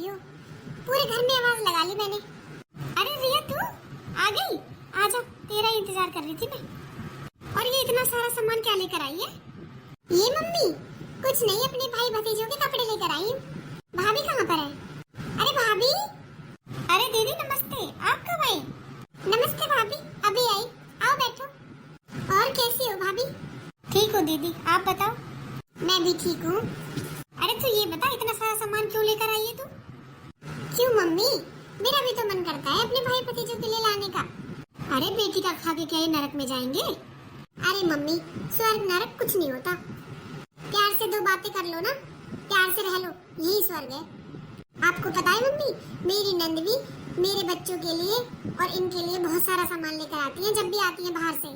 बैठी हो? पूरे घर में आवाज लगा ली मैंने। अरे रिया तू आ गई? आजा, तेरा इंतजार कर रही थी मैं। और ये इतना सारा सामान क्या लेकर आई है? ये मम्मी कुछ नहीं, अपने भाई भतीजों के कपड़े लेकर आई हूँ। भाभी कहाँ पर है? अरे भाभी। अरे दीदी नमस्ते, आप कब आई? नमस्ते भाभी, अभी आई, आओ बैठो। और कैसी हो भाभी? ठीक हूँ दीदी, आप बताओ। मैं भी ठीक हूँ। अरे तू ये बता, इतना सारा सामान क्यों लेकर आई है तू? क्यों मम्मी, मेरा भी तो मन करता है अपने भाई भतीजों के लिए लाने का। अरे बेटी का खा के क्या ये नरक में जाएंगे? अरे मम्मी, स्वर्ग नरक कुछ नहीं होता। प्यार से दो बातें कर लो ना, प्यार से रह लो, यही स्वर्ग है। आपको पता है मम्मी, मेरी नंद भी मेरे बच्चों के लिए और इनके लिए बहुत सारा सामान लेकर आती है जब भी आती है बाहर से।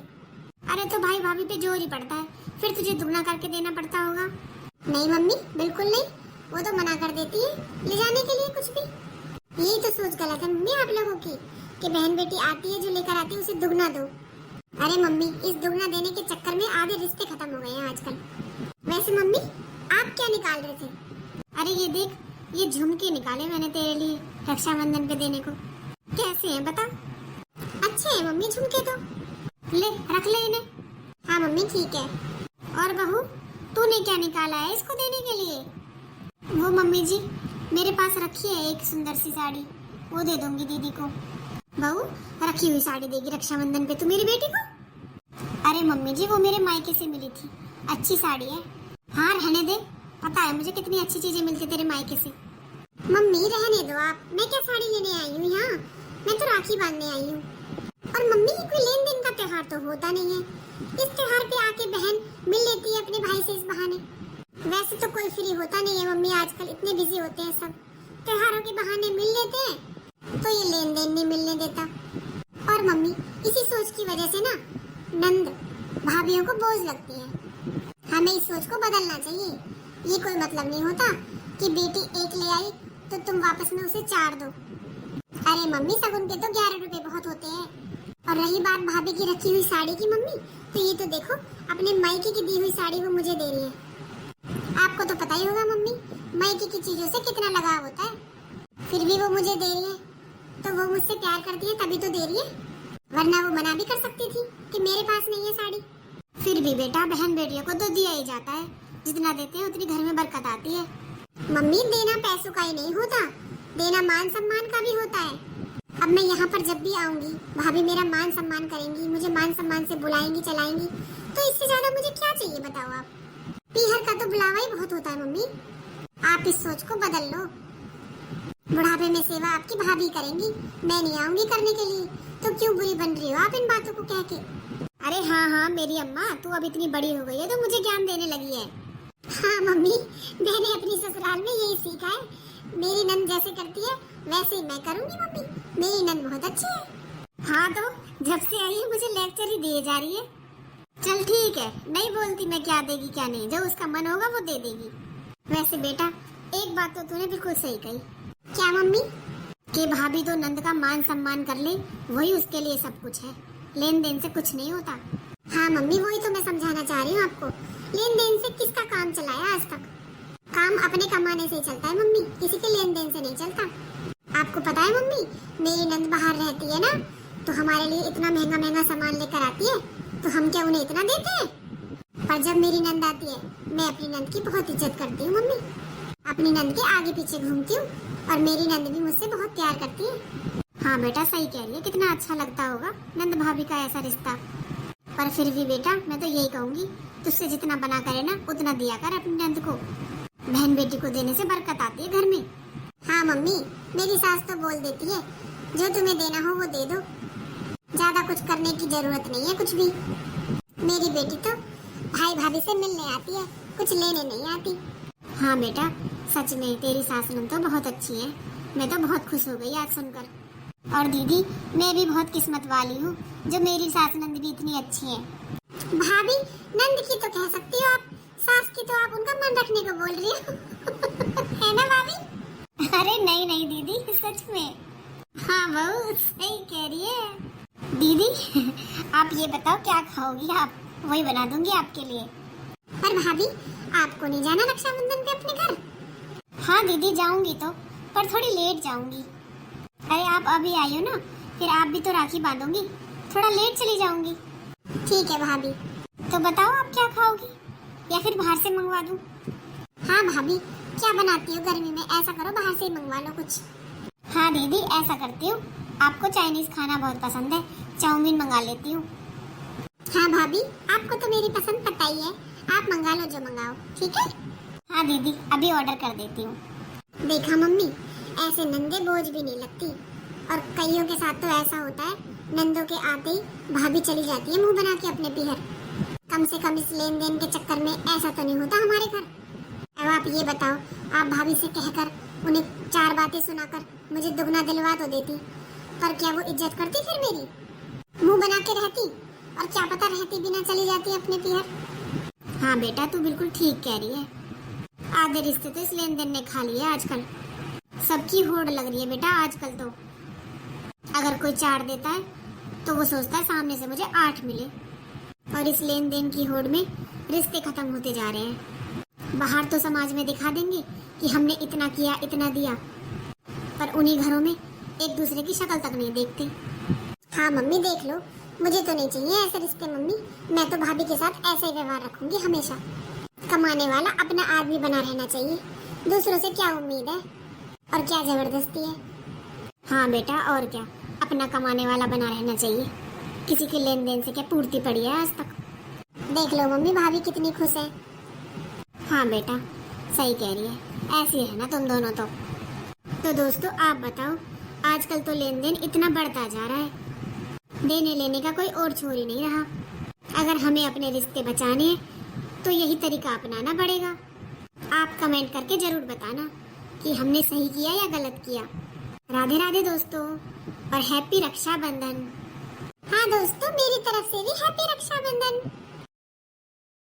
अरे तो भाई भाभी पे जोर ही पड़ता है, फिर तुझे दुगना करके देना पड़ता होगा। नहीं मम्मी, बिल्कुल नहीं, वो तो मना कर देती है ले जाने के लिए कुछ भी। यही तो सोच गलत है मम्मी आप लोगों की, कि बहन बेटी आती है जो लेकर आती है उसे दुगना दो। अरे मम्मी, इस दुगना देने के चक्कर में आधे रिश्ते खत्म हो गए हैं आजकल। वैसे मम्मी आप क्या निकाल रहे थे? अरे ये देख, ये झुमके निकाले मैंने तेरे लिए रक्षाबंधन पे देने को। कैसे हैं बता? अच्छे हैं मम्मी झुमके तो, ले रख ले इन्हें। हाँ मम्मी ठीक है। और बहू तूने क्या निकाला है इसको देने के लिए? वो मम्मी जी मेरे पास रखी है एक सुंदर सी साड़ी, वो दे दूंगी दीदी को। बहू रखी हुई साड़ी देगी रक्षाबंधन पे तू मेरी बेटी को? अरे मम्मी जी वो मेरे मायके से मिली थी, अच्छी साड़ी है। हाँ रहने दे, पता है मुझे कितनी अच्छी चीजें मिलती तेरे मायके से। मम्मी रहने दो आप, मैं क्या साड़ी लेने आई हूँ यहाँ, मैं तो राखी बांधने आई हूँ। और मम्मी कोई लेन देन का त्योहार तो होता नहीं है, इस त्योहार पे आके बहन मिल लेती है अपने भाई से इस बहाने। वैसे तो कोई फ्री होता नहीं है मम्मी, आजकल इतने बिजी होते हैं सब, त्योहारों के बहाने मिल लेते हैं तो ये लेन देन नहीं मिलने देता। और मम्मी इसी सोच की वजह से ना नंद भाभीियों को बोझ लगती है, हमें इस सोच को बदलना चाहिए। ये कोई मतलब नहीं होता कि बेटी एक ले आई तो तुम वापस में उसे 4 दो। अरे मम्मी सगुन के तो 11 रुपए बहुत होते हैं। और रही बात भाभी की रखी हुई साड़ी की मम्मी, तो ये तो देखो अपने मायके की दी हुई साड़ी वो मुझे दे रही है। आपको तो पता ही होगा मम्मी मायके की चीजों से कितना लगाव होता है, फिर भी वो मुझे दे रही है तो वो मुझसे प्यार करती है तभी तो दे रही है, वरना वो मना भी कर सकती थी कि मेरे पास नहीं है साड़ी। फिर भी बेटा बहन बेटियों को तो दिया ही जाता है, जितना देते हैं उतनी घर में बरकत आती है। मम्मी देना पैसों का ही नहीं होता, देना मान सम्मान का भी होता है। अब मैं यहाँ पर जब भी आऊंगी भाभी मेरा मान सम्मान करेंगी, मुझे मान सम्मान से बुलाएंगी चलाएंगी, तो इससे ज्यादा मुझे क्या चाहिए बताओ आप? पीहर का तो बुलावा ही बहुत होता है मम्मी, आप इस सोच को बदल लो। बुढ़ापे में सेवा आपकी भाभी करेंगी, मैं नहीं आऊंगी करने के लिए, तो क्यों बुरी बन रही हो आप इन बातों को कह के? अरे हाँ हाँ मेरी अम्मा, तू अब इतनी बड़ी हो गई है तो मुझे ज्ञान देने लगी है। हाँ मम्मी, मैंने अपनी ससुराल में यही सीखा है, मेरी नंद जैसे करती है वैसे ही मैं करूंगी मम्मी, मेरी नंद बहुत अच्छी है। हाँ तो जब से आई है मुझे लेक्चर ही दिए जा रही है। चल ठीक है, नहीं बोलती मैं क्या देगी क्या नहीं, जो उसका मन होगा वो दे देगी। वैसे बेटा एक बात तो तूने बिल्कुल सही कही। क्या मम्मी? कि भाभी तो नंद का मान सम्मान कर ले, वही उसके लिए सब कुछ है, लेन देन से कुछ नहीं होता। हाँ मम्मी वही तो मैं समझाना चाह रही हूँ आपको, लेन देन से किसका काम चलाया आज तक? काम अपने कमाने से ही चलता है मम्मी, किसी के लेन देन से नहीं चलता। आपको पता है मम्मी मेरी नंद बाहर रहती है ना, तो हमारे लिए इतना महंगा महंगा सामान लेकर आती है, तो हम क्या उन्हें इतना देते हैं? पर जब मेरी नंद आती है मैं अपनी नंद की बहुत इज्जत करती हूँ मम्मी, अपनी नंद के आगे पीछे घूमती हूँ और मेरी नंद भी मुझसे बहुत प्यार करती है। हाँ बेटा सही कह रही है, कितना अच्छा लगता होगा नंद भाभी का ऐसा रिश्ता। पर फिर भी बेटा मैं तो यही कहूँगी, तुझसे जितना बना करे ना उतना दिया कर अपनी नंद को, बहन बेटी को देने से बरकत आती है घर में। हाँ मम्मी मेरी सास तो बोल देती है जो तुम्हें देना हो वो दे दो, ज्यादा कुछ करने की जरूरत नहीं है कुछ भी। मेरी बेटी तो भाई भाभी से मिलने आती है, कुछ लेने नहीं आती। हाँ बेटा सच में तेरी सास नंद तो बहुत अच्छी है, मैं तो बहुत खुश हो गई आज सुनकर। और दीदी मैं भी बहुत किस्मत वाली हूँ जो मेरी सास नंद भी इतनी अच्छी है। भाभी नंद की तो कह सकती हो आप, सास की तो आप उनका मन रखने को बोल रही हो है ना भाभी? अरे नहीं नहीं दीदी सच में। हाँ बहू सही कह रही है। दीदी आप ये बताओ क्या खाओगी आप, वही बना दूंगी आपके लिए। पर भाभी आपको नहीं जाना रक्षाबंधन पे अपने घर? हाँ दीदी जाऊंगी तो, पर थोड़ी लेट जाऊंगी। अरे आप अभी आई हो ना, फिर आप भी तो राखी बांधोगी, थोड़ा लेट चली जाऊंगी। ठीक है भाभी। तो बताओ आप क्या खाओगी, या फिर बाहर से मंगवा दूं? हाँ भाभी, क्या बनाती हो गर्मी में? ऐसा करो बाहर से ही मंगवा लो कुछ। हाँ दीदी, ऐसा करती हूँ, आपको चाइनीज खाना बहुत पसंद है, चाउमीन मंगा लेती हूँ। हाँ भाभी, आपको तो मेरी पसंद पता ही है, आप मंगा लो जो मंगाओ, ठीक है? हाँ दीदी, अभी ऑर्डर कर देती हूँ। देखा मम्मी, ऐसे नंदे बोझ भी नहीं लगती, और कईयों के साथ तो ऐसा होता है, नंदों के आते ही भाभी चली जाती है मुंह बना के अपने पीहर। कम से कम इस लेन देन के चक्कर में ऐसा तो नहीं होता हमारे घर। अब आप ये बताओ, आप भाभी से कहकर उन्हें 4 बातें सुनाकर मुझे दुगना दिलवा तो देती, पर क्या वो इज्जत करती फिर मेरी? मुंह बना के रहती, और क्या पता रहती बिना चली जाती अपने पीहर। हाँ बेटा, तू बिल्कुल ठीक कह रही है, आधे रिश्ते तो इस लेन देन ने खा लिए आजकल। सबकी होड़ लग रही है बेटा आजकल तो। अगर कोई 4 देता है तो वो सोचता है सामने से मुझे 8 मिले, और इस लेन देन की होड़ में रिश्ते खत्म होते जा रहे हैं। बाहर तो समाज में दिखा देंगे कि हमने इतना किया, इतना दिया, पर उन्हीं घरों में एक दूसरे की शक्ल तक नहीं देखते। हाँ मम्मी, देख लो, मुझे तो नहीं चाहिए ऐसे रिश्ते मम्मी। मैं तो भाभी के साथ ऐसा ही व्यवहार रखूंगी हमेशा। कमाने वाला अपना आदमी बना रहना चाहिए, दूसरों से क्या उम्मीद है और क्या जबरदस्ती है। हाँ बेटा, और क्या, अपना कमाने वाला बना रहना चाहिए। किसी के लेन देन से क्या पूर्ति पड़ी है आज तक? देख लो मम्मी, भाभी कितनी खुश है। हाँ बेटा, सही कह रही है, ऐसी है ना तुम दोनों तो दोस्तों आप बताओ, आजकल तो लेन देन इतना बढ़ता जा रहा है, देने लेने का कोई और छोर ही नहीं रहा। अगर हमें अपने रिश्ते बचाने हैं तो यही तरीका अपनाना पड़ेगा। आप कमेंट करके जरूर बताना कि हमने सही किया या गलत किया। राधे राधे दोस्तों, और हैप्पी रक्षाबंधन। हाँ दोस्तों, मेरी तरफ से भी हैप्पी रक्षा